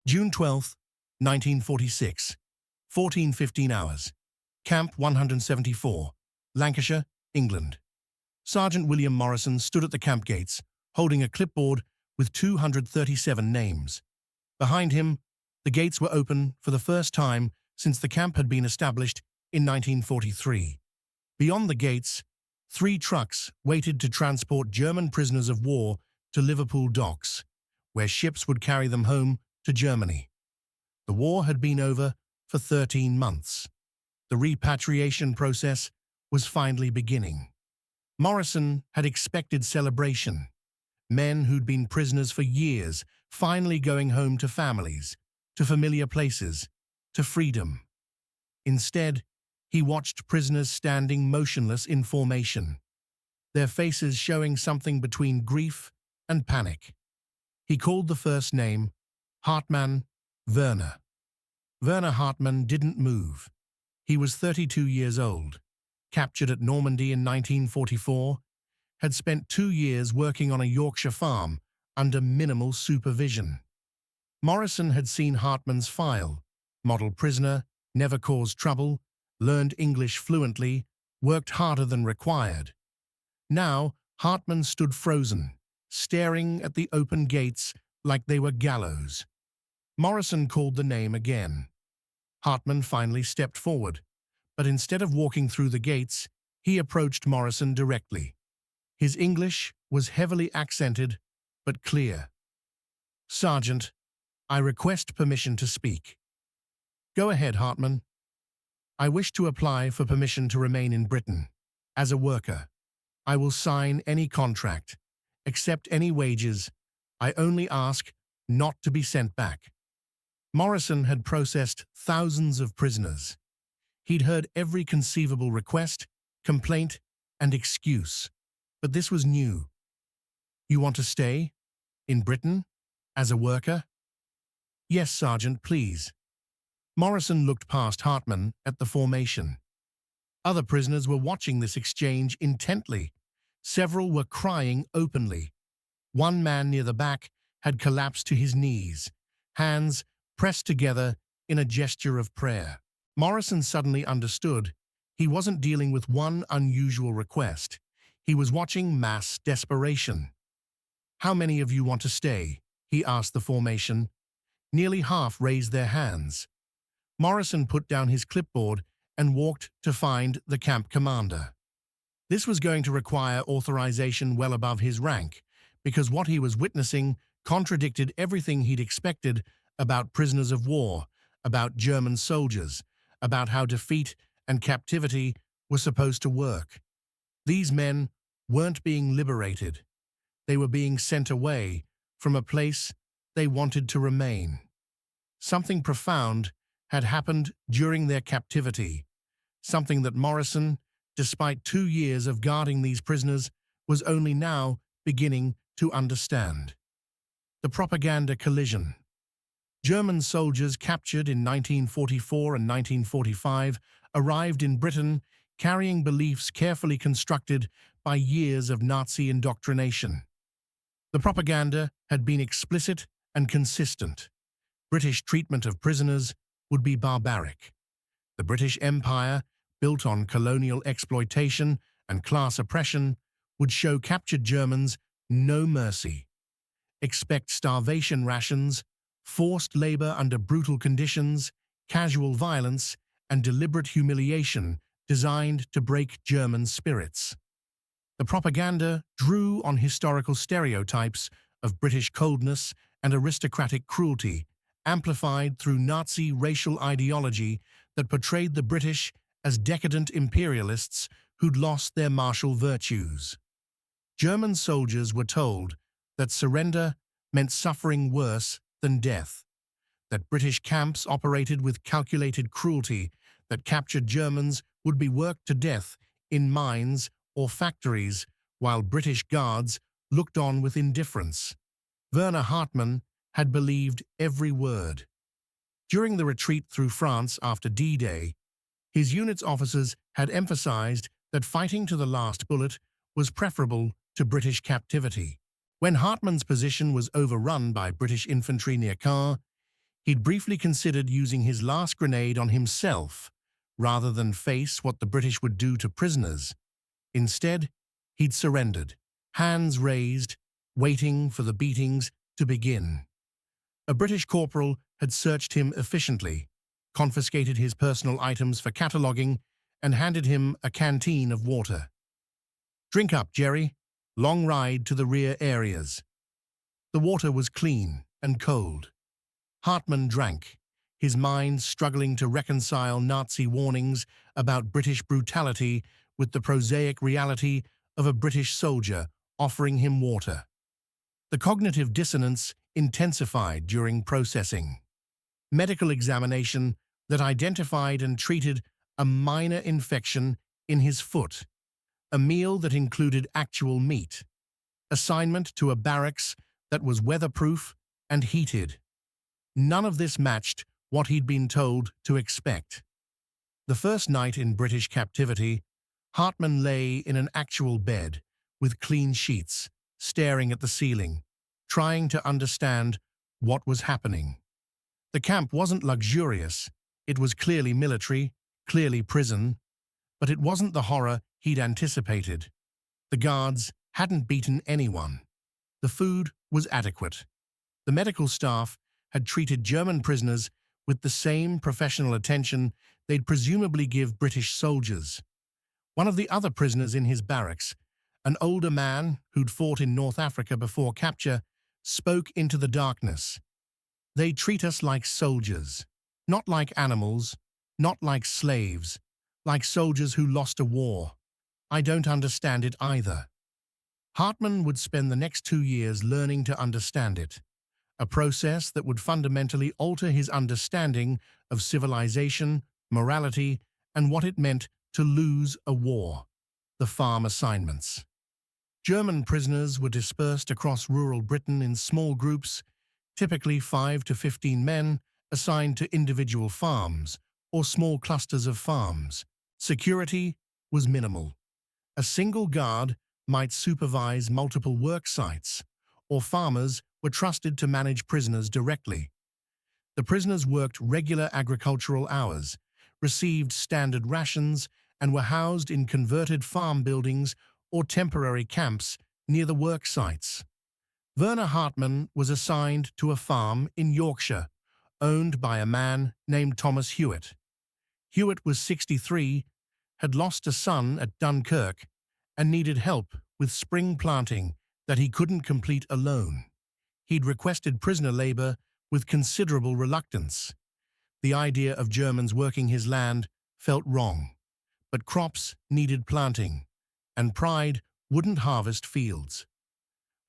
June 12, 1946, 14:15 hours. Camp 174, Lancashire, England. Sergeant William Morrison stood at the camp gates, holding a clipboard with 237 names. Behind him, the gates were open for the first time since the camp had been established in 1943. Beyond the gates, 3 trucks waited to transport German prisoners of war to Liverpool docks, where ships would carry them home to Germany. The war had been over for 13 months. The repatriation process was finally beginning. Morrison had expected celebration. Men who'd been prisoners for years finally going home to families, to familiar places, to freedom. Instead, he watched prisoners standing motionless in formation, their faces showing something between grief and panic. He called the first name, Hartmann Werner. Werner Hartmann didn't move. He was 32 years old, captured at Normandy in 1944, had spent 2 years working on a Yorkshire farm under minimal supervision. Morrison had seen Hartmann's file: model prisoner, never caused trouble, learned English fluently, worked harder than required. Now, Hartmann stood frozen, staring at the open gates like they were gallows. Morrison called the name again. Hartmann finally stepped forward, but instead of walking through the gates, he approached Morrison directly. His English was heavily accented, but clear. "Sergeant, I request permission to speak." "Go ahead, Hartmann." "I wish to apply for permission to remain in Britain, as a worker. I will sign any contract, accept any wages. I only ask not to be sent back." Morrison had processed thousands of prisoners. He'd heard every conceivable request, complaint, and excuse. But this was new. "You want to stay? In Britain? As a worker?" "Yes, Sergeant, please." Morrison looked past Hartmann at the formation. Other prisoners were watching this exchange intently. Several were crying openly. One man near the back had collapsed to his knees, hands pressed together in a gesture of prayer. Morrison suddenly understood. He wasn't dealing with one unusual request. He was watching mass desperation. "How many of you want to stay?" he asked the formation. Nearly half raised their hands. Morrison put down his clipboard and walked to find the camp commander. This was going to require authorization well above his rank, because what he was witnessing contradicted everything he'd expected about prisoners of war, about German soldiers, about how defeat and captivity were supposed to work. These men weren't being liberated. They were being sent away from a place they wanted to remain. Something profound had happened during their captivity, something that Morrison, despite 2 years of guarding these prisoners, was only now beginning to understand. The propaganda collision. German soldiers captured in 1944 and 1945 arrived in Britain carrying beliefs carefully constructed by years of Nazi indoctrination. The propaganda had been explicit and consistent. British treatment of prisoners would be barbaric. The British Empire, built on colonial exploitation and class oppression, would show captured Germans no mercy. Expect starvation rations, forced labor under brutal conditions, casual violence, and deliberate humiliation designed to break German spirits. The propaganda drew on historical stereotypes of British coldness and aristocratic cruelty, amplified through Nazi racial ideology that portrayed the British as decadent imperialists who'd lost their martial virtues. German soldiers were told that surrender meant suffering worse than death, that British camps operated with calculated cruelty, that captured Germans would be worked to death in mines or factories, while British guards looked on with indifference. Werner Hartmann had believed every word. During the retreat through France after D-Day, his unit's officers had emphasized that fighting to the last bullet was preferable to British captivity. When Hartmann's position was overrun by British infantry near Caen, He'd briefly considered using his last grenade on himself rather than face what the British would do to prisoners. Instead, he'd surrendered, hands raised, waiting for the beatings to begin. A British corporal had searched him efficiently, confiscated his personal items for cataloguing, and handed him a canteen of water. "Drink up, Jerry. Long ride to the rear areas." The water was clean and cold. Hartman drank, his mind struggling to reconcile Nazi warnings about British brutality with the prosaic reality of a British soldier offering him water. The cognitive dissonance intensified during processing. Medical examination that identified and treated a minor infection in his foot. A meal that included actual meat. Assignment to a barracks that was weatherproof and heated. None of this matched what he'd been told to expect. The first night in British captivity, Hartman lay in an actual bed with clean sheets, staring at the ceiling, trying to understand what was happening. The camp wasn't luxurious. It was clearly military, clearly prison, but it wasn't the horror he'd anticipated. The guards hadn't beaten anyone. The food was adequate. The medical staff had treated German prisoners with the same professional attention they'd presumably give British soldiers. One of the other prisoners in his barracks, an older man who'd fought in North Africa before capture, spoke into the darkness. "They treat us like soldiers, not like animals, not like slaves, like soldiers who lost a war. I don't understand it either." Hartman would spend the next 2 years learning to understand it, a process that would fundamentally alter his understanding of civilization, morality, and what it meant to lose a war. The farm assignments. German prisoners were dispersed across rural Britain in small groups, typically 5 to 15 men, assigned to individual farms or small clusters of farms. Security was minimal. A single guard might supervise multiple work sites, or farmers were trusted to manage prisoners directly. The prisoners worked regular agricultural hours, received standard rations, and were housed in converted farm buildings or temporary camps near the work sites. Werner Hartman was assigned to a farm in Yorkshire, owned by a man named Thomas Hewitt. Hewitt was 63, had lost a son at Dunkirk, and needed help with spring planting that he couldn't complete alone. He'd requested prisoner labor with considerable reluctance. The idea of Germans working his land felt wrong, but crops needed planting, and pride wouldn't harvest fields.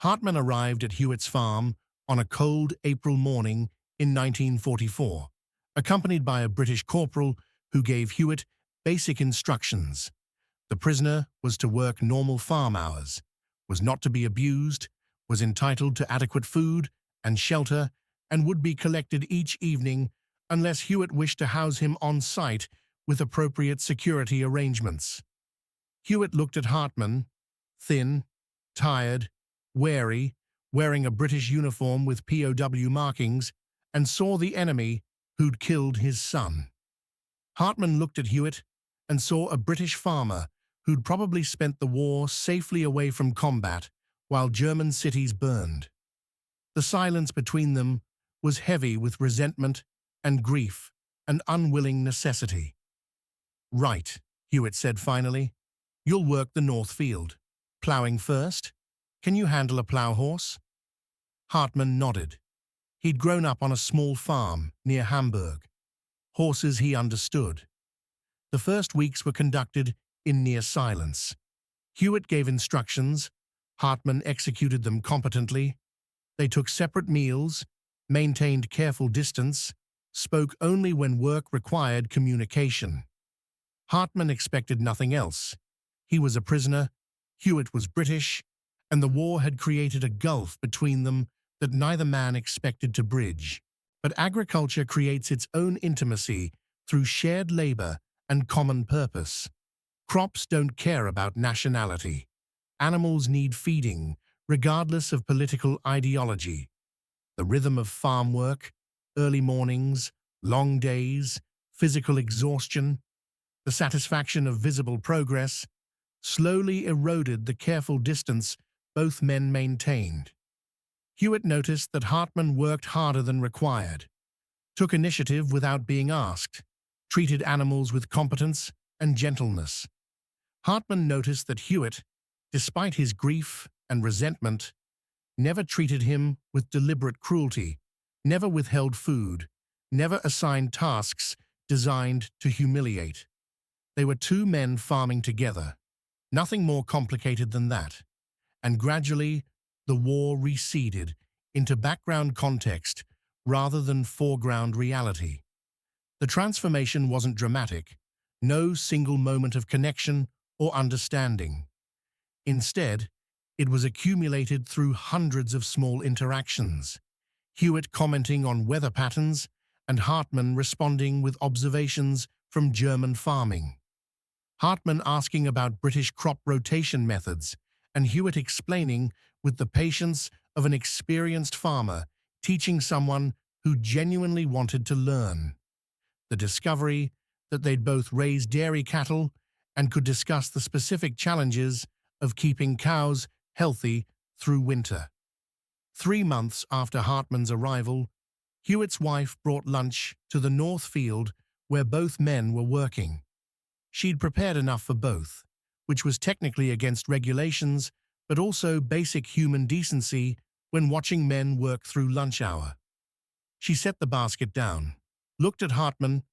Hartman arrived at Hewitt's farm on a cold April morning in 1944, accompanied by a British corporal who gave Hewitt basic instructions. The prisoner was to work normal farm hours, was not to be abused, was entitled to adequate food and shelter, and would be collected each evening unless Hewitt wished to house him on site with appropriate security arrangements. Hewitt looked at Hartman, thin, tired, wary, wearing a British uniform with POW markings, and saw the enemy who'd killed his son. Hartman looked at Hewitt and saw a British farmer who'd probably spent the war safely away from combat while German cities burned. The silence between them was heavy with resentment and grief and unwilling necessity. "Right," Hewitt said finally. "You'll work the North Field. Ploughing first? Can you handle a plough horse?" Hartman nodded. He'd grown up on a small farm near Hamburg. Horses he understood. The first weeks were conducted in near silence. Hewitt gave instructions. Hartman executed them competently. They took separate meals, maintained careful distance, spoke only when work required communication. Hartman expected nothing else. He was a prisoner, Hewitt was British, and the war had created a gulf between them that neither man expected to bridge. But agriculture creates its own intimacy through shared labor and common purpose. Crops don't care about nationality. Animals need feeding, regardless of political ideology. The rhythm of farm work, Early mornings, long days, physical exhaustion, the satisfaction of visible progress, slowly eroded the careful distance both men maintained. Hewitt noticed that Hartman worked harder than required, took initiative without being asked, treated animals with competence and gentleness. Hartman noticed that Hewitt, despite his grief and resentment, never treated him with deliberate cruelty, never withheld food, never assigned tasks designed to humiliate. They were two men farming together, nothing more complicated than that. And gradually, the war receded into background context rather than foreground reality. The transformation wasn't dramatic, no single moment of connection or understanding. Instead, it was accumulated through hundreds of small interactions, Hewitt commenting on weather patterns and Hartman responding with observations from German farming. Hartman asking about British crop rotation methods, and Hewitt explaining with the patience of an experienced farmer teaching someone who genuinely wanted to learn. The discovery that they'd both raised dairy cattle and could discuss the specific challenges of keeping cows healthy through winter. 3 months after Hartman's arrival, Hewitt's wife brought lunch to the north field where both men were working. She'd prepared enough for both, which was technically against regulations, but also basic human decency when watching men work through lunch hour. She set the basket down, looked at Hartman,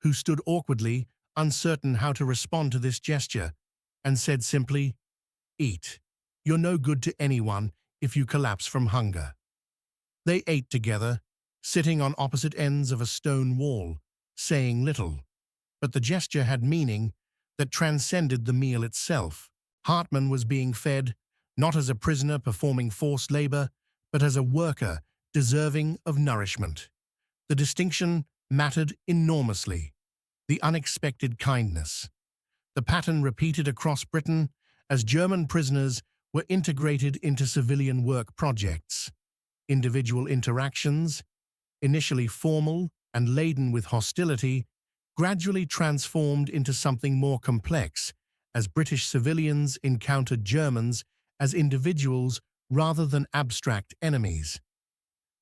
who stood awkwardly, uncertain how to respond to this gesture, and said simply, "Eat. You're no good to anyone if you collapse from hunger." They ate together, sitting on opposite ends of a stone wall, saying little. But the gesture had meaning that transcended the meal itself. Hartman was being fed, not as a prisoner performing forced labor, but as a worker deserving of nourishment. The distinction mattered enormously. The unexpected kindness. The pattern repeated across Britain as German prisoners were integrated into civilian work projects. Individual interactions, initially formal and laden with hostility, gradually transformed into something more complex as British civilians encountered Germans as individuals rather than abstract enemies.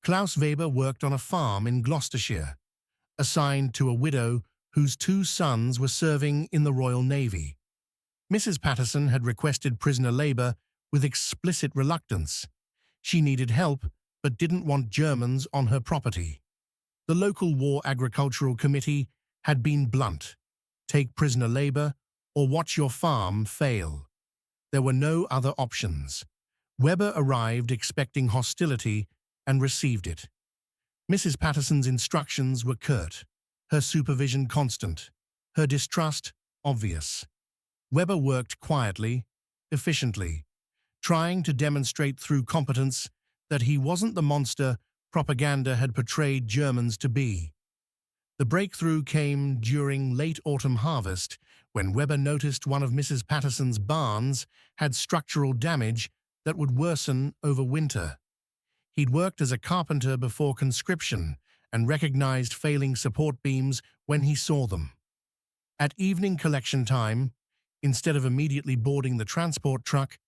Klaus Weber worked on a farm in Gloucestershire, assigned to a widow whose 2 sons were serving in the Royal Navy. Mrs. Patterson had requested prisoner labor with explicit reluctance. She needed help, but didn't want Germans on her property. The local War Agricultural Committee had been blunt: take prisoner labor or watch your farm fail. There were no other options. Weber arrived expecting hostility and received it. Mrs. Patterson's instructions were curt, her supervision constant, her distrust obvious. Weber worked quietly, efficiently, trying to demonstrate through competence that he wasn't the monster propaganda had portrayed Germans to be. The breakthrough came during late autumn harvest when Weber noticed one of Mrs. Patterson's barns had structural damage that would worsen over winter. He'd worked as a carpenter before conscription and recognized failing support beams when he saw them. At evening collection time, instead of immediately boarding the transport truck,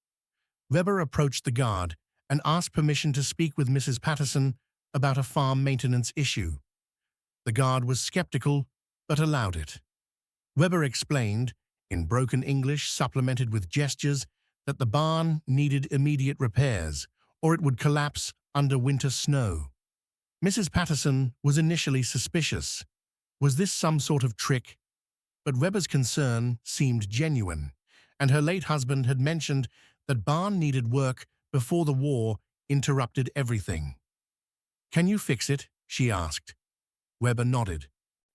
Weber approached the guard and asked permission to speak with Mrs. Patterson about a farm maintenance issue. The guard was skeptical, but allowed it. Weber explained, in broken English supplemented with gestures, that the barn needed immediate repairs, or it would collapse under winter snow. Mrs. Patterson was initially suspicious. Was this some sort of trick? But Weber's concern seemed genuine, and her late husband had mentioned that barn needed work before the war interrupted everything. "Can you fix it?" she asked. Weber nodded.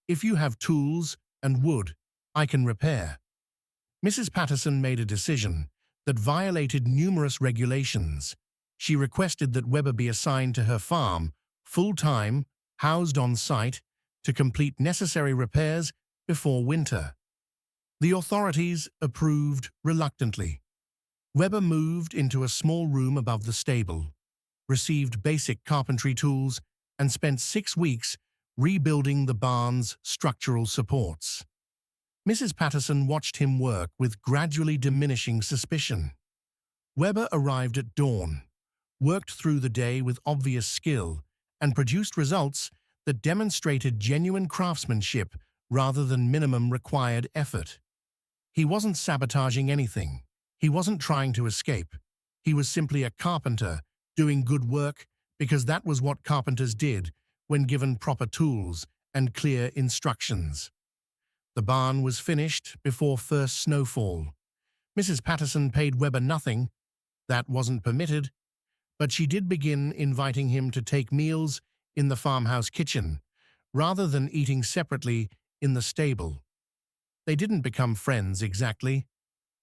"If you have tools and wood, I can repair." Mrs. Patterson made a decision that violated numerous regulations. She requested that Weber be assigned to her farm, full-time, housed on site, to complete necessary repairs before winter. The authorities approved reluctantly. Weber moved into a small room above the stable, received basic carpentry tools, and spent 6 weeks rebuilding the barn's structural supports. Mrs. Patterson watched him work with gradually diminishing suspicion. Weber arrived at dawn, worked through the day with obvious skill, and produced results that demonstrated genuine craftsmanship rather than minimum required effort. He wasn't sabotaging anything. He wasn't trying to escape. He was simply a carpenter doing good work because that was what carpenters did when given proper tools and clear instructions. The barn was finished before first snowfall. Mrs. Patterson paid Weber nothing. That wasn't permitted, but she did begin inviting him to take meals in the farmhouse kitchen, rather than eating separately in the stable. They didn't become friends exactly.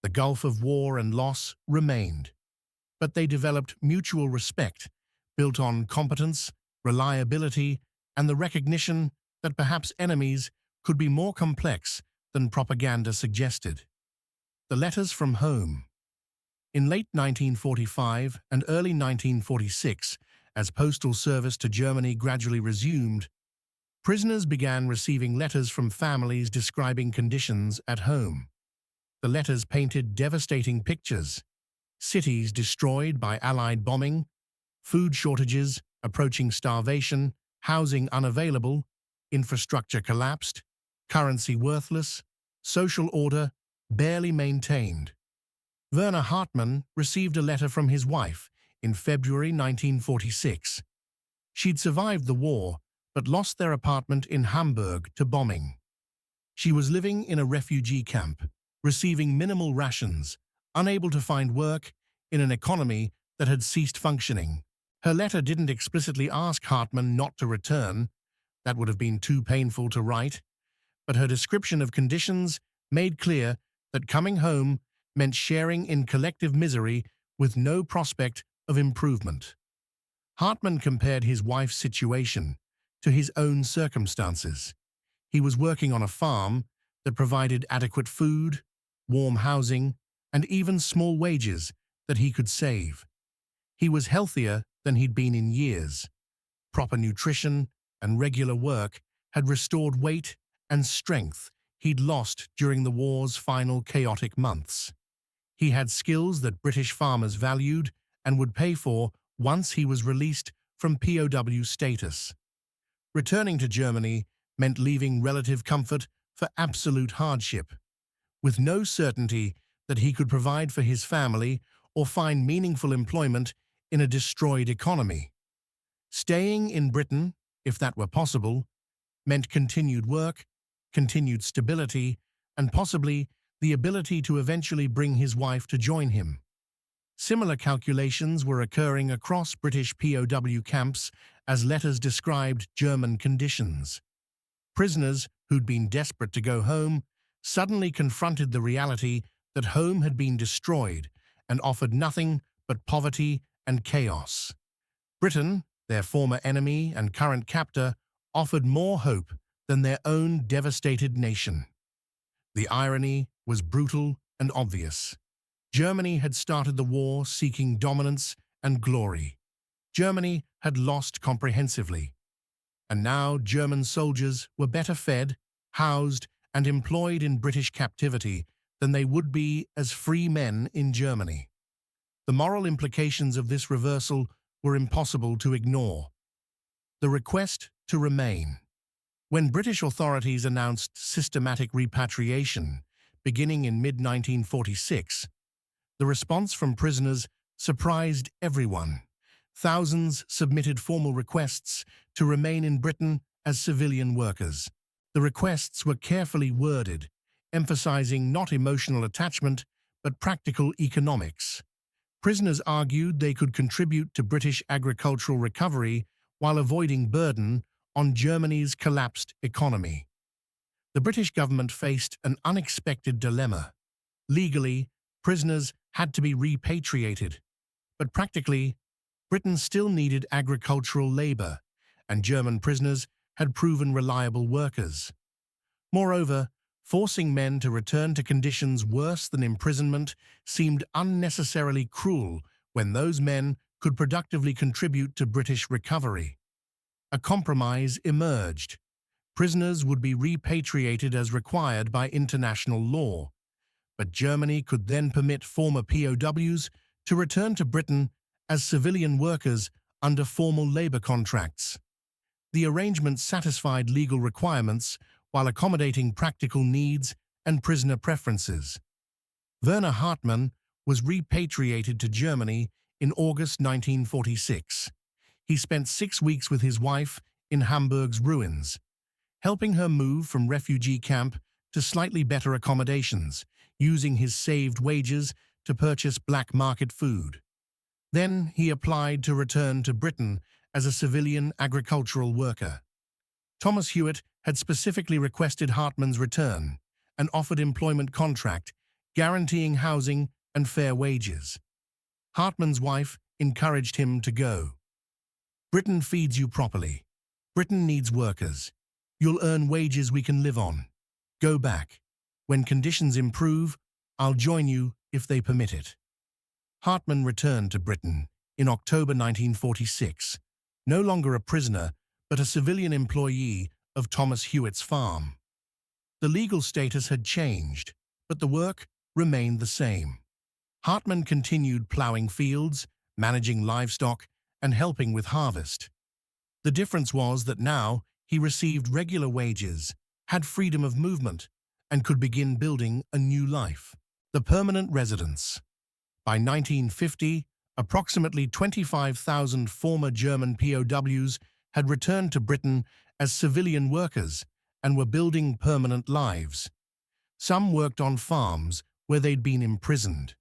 The gulf of war and loss remained, but they developed mutual respect, built on competence, reliability, and the recognition that perhaps enemies could be more complex than propaganda suggested. The letters from home. In late 1945 and early 1946, as postal service to Germany gradually resumed, prisoners began receiving letters from families describing conditions at home. The letters painted devastating pictures: cities destroyed by Allied bombing, food shortages, approaching starvation, housing unavailable, infrastructure collapsed, currency worthless, social order barely maintained. Werner Hartmann received a letter from his wife in February 1946. She'd survived the war, but lost their apartment in Hamburg to bombing. She was living in a refugee camp, receiving minimal rations, unable to find work in an economy that had ceased functioning. Her letter didn't explicitly ask Hartmann not to return. That would have been too painful to write. But her description of conditions made clear that coming home meant sharing in collective misery with no prospect of improvement. Hartmann compared his wife's situation to his own circumstances. He was working on a farm that provided adequate food, warm housing, and even small wages that he could save. He was healthier than he'd been in years. Proper nutrition and regular work had restored weight and strength he'd lost during the war's final chaotic months. He had skills that British farmers valued and would pay for once he was released from POW status. Returning to Germany meant leaving relative comfort for absolute hardship, with no certainty that he could provide for his family or find meaningful employment in a destroyed economy. Staying in Britain, if that were possible, meant continued work, continued stability, and possibly the ability to eventually bring his wife to join him. Similar calculations were occurring across British POW camps as letters described German conditions. Prisoners who'd been desperate to go home suddenly confronted the reality that home had been destroyed and offered nothing but poverty and chaos. Britain, their former enemy and current captor, offered more hope than their own devastated nation. The irony was brutal and obvious. Germany had started the war seeking dominance and glory. Germany had lost comprehensively. And now German soldiers were better fed, housed, and employed in British captivity than they would be as free men in Germany. The moral implications of this reversal were impossible to ignore. The request to remain. When British authorities announced systematic repatriation, beginning in mid-1946, the response from prisoners surprised everyone. Thousands submitted formal requests to remain in Britain as civilian workers. The requests were carefully worded, emphasizing not emotional attachment, but practical economics. Prisoners argued they could contribute to British agricultural recovery while avoiding burden on Germany's collapsed economy. The British government faced an unexpected dilemma. Legally, prisoners had to be repatriated, but practically, Britain still needed agricultural labor, and German prisoners had proven reliable workers. Moreover, forcing men to return to conditions worse than imprisonment seemed unnecessarily cruel when those men could productively contribute to British recovery. A compromise emerged. Prisoners would be repatriated as required by international law, but Germany could then permit former POWs to return to Britain as civilian workers under formal labor contracts. The arrangement satisfied legal requirements while accommodating practical needs and prisoner preferences. Werner Hartmann was repatriated to Germany in August 1946. He spent 6 weeks with his wife in Hamburg's ruins, helping her move from refugee camp to slightly better accommodations, using his saved wages to purchase black market food. Then he applied to return to Britain as a civilian agricultural worker. Thomas Hewitt had specifically requested Hartmann's return and offered employment contract, guaranteeing housing and fair wages. Hartmann's wife encouraged him to go. "Britain feeds you properly. Britain needs workers. You'll earn wages we can live on. Go back. When conditions improve, I'll join you if they permit it." Hartmann returned to Britain in October 1946, no longer a prisoner, but a civilian employee of Thomas Hewitt's farm. The legal status had changed, but the work remained the same. Hartmann continued ploughing fields, managing livestock, and helping with harvest. The difference was that now he received regular wages, had freedom of movement, and could begin building a new life. The permanent residence. By 1950, approximately 25,000 former German POWs had returned to Britain as civilian workers and were building permanent lives. Some worked on farms where they'd been imprisoned.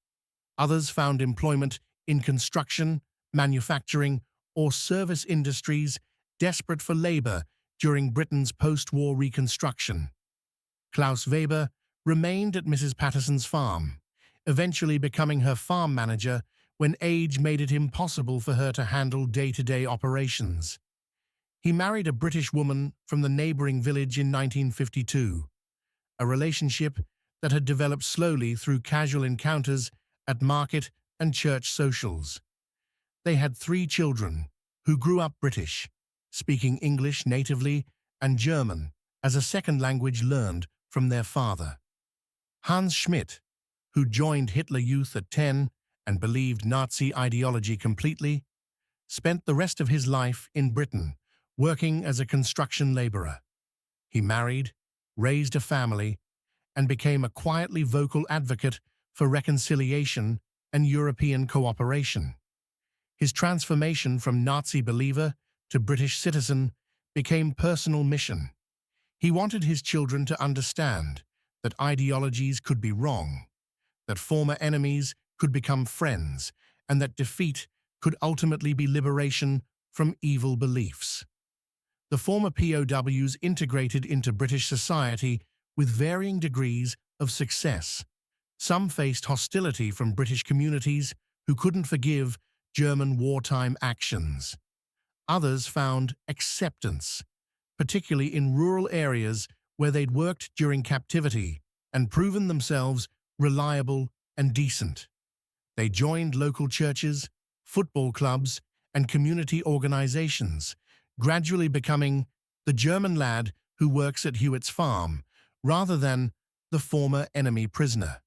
Others found employment in construction, manufacturing, or service industries desperate for labor during Britain's post-war reconstruction. Klaus Weber remained at Mrs. Patterson's farm, eventually becoming her farm manager when age made it impossible for her to handle day-to-day operations. He married a British woman from the neighboring village in 1952, a relationship that had developed slowly through casual encounters at market and church socials. They had 3 children who grew up British, speaking English natively and German as a second language learned from their father. Hans Schmidt, who joined Hitler Youth at 10 and believed Nazi ideology completely, spent the rest of his life in Britain, working as a construction laborer. He married, raised a family, and became a quietly vocal advocate for reconciliation and European cooperation. His transformation from Nazi believer to British citizen became personal mission. He wanted his children to understand that ideologies could be wrong, that former enemies could become friends, and that defeat could ultimately be liberation from evil beliefs. The former POWs integrated into British society with varying degrees of success. Some faced hostility from British communities who couldn't forgive German wartime actions. Others found acceptance, particularly in rural areas where they'd worked during captivity and proven themselves reliable and decent. They joined local churches, football clubs, and community organizations, gradually becoming the German lad who works at Hewitt's farm, rather than the former enemy prisoner.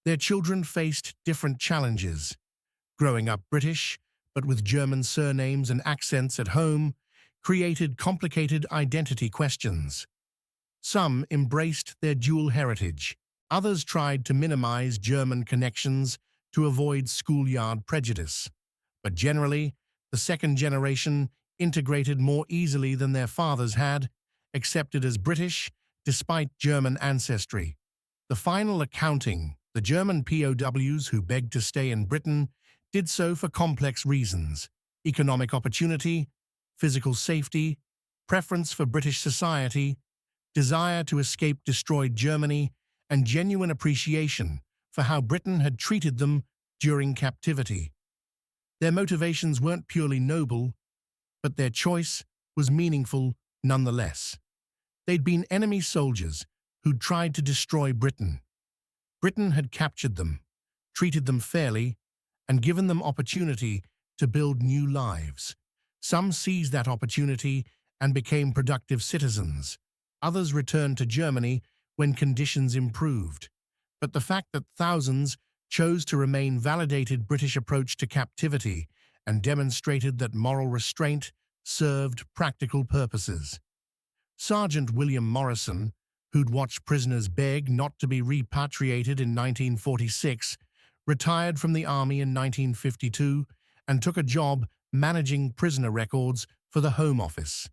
Their children faced different challenges. Growing up British, but with German surnames and accents at home, created complicated identity questions. Some embraced their dual heritage. Others tried to minimize German connections to avoid schoolyard prejudice. But generally, the second generation integrated more easily than their fathers had, accepted as British despite German ancestry. The final accounting, the German POWs who begged to stay in Britain did so for complex reasons: economic opportunity, physical safety, preference for British society, desire to escape destroyed Germany, and genuine appreciation for how Britain had treated them during captivity. Their motivations weren't purely noble, but their choice was meaningful nonetheless. They'd been enemy soldiers who'd tried to destroy Britain. Britain had captured them, treated them fairly, and given them opportunity to build new lives. Some seized that opportunity and became productive citizens. Others returned to Germany when conditions improved. But the fact that thousands chose to remain validated British approach to captivity and demonstrated that moral restraint served practical purposes. Sergeant William Morrison, who'd watched prisoners beg not to be repatriated in 1946, retired from the army in 1952 and took a job managing prisoner records for the Home Office.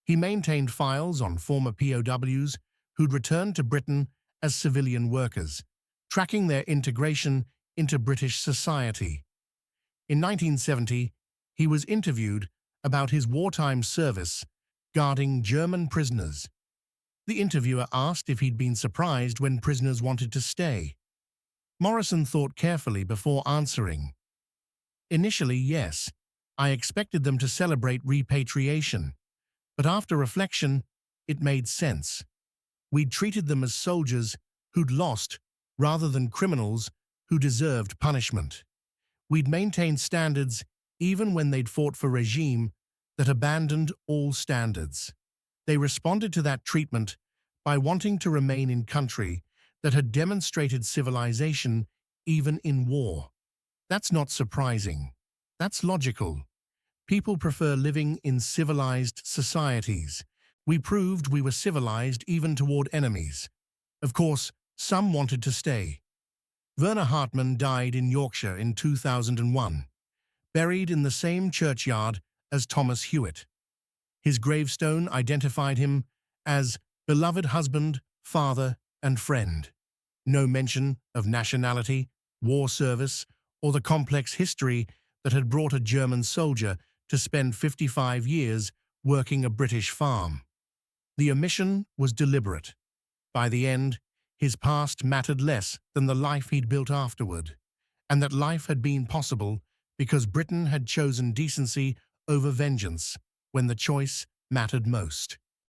He maintained files on former POWs who'd returned to Britain as civilian workers, tracking their integration into British society. In 1970, he was interviewed about his wartime service guarding German prisoners. The interviewer asked if he'd been surprised when prisoners wanted to stay. Morrison thought carefully before answering. Initially, yes, I expected them to celebrate repatriation, but after reflection, it made sense. We'd treated them as soldiers who'd lost rather than criminals who deserved punishment. We'd maintained standards even when they'd fought for regime that abandoned all standards. They responded to that treatment by wanting to remain in country that had demonstrated civilization even in war. That's not surprising. That's logical. People prefer living in civilized societies. We proved we were civilized even toward enemies. Of course, some wanted to stay. Werner Hartmann died in Yorkshire in 2001, buried in the same churchyard as Thomas Hewitt. His gravestone identified him as beloved husband, father, and friend. No mention of nationality, war service, or the complex history that had brought a German soldier to spend 55 years working a British farm. The omission was deliberate. By the end, his past mattered less than the life he'd built afterward, and that life had been possible because Britain had chosen decency over vengeance when the choice mattered most.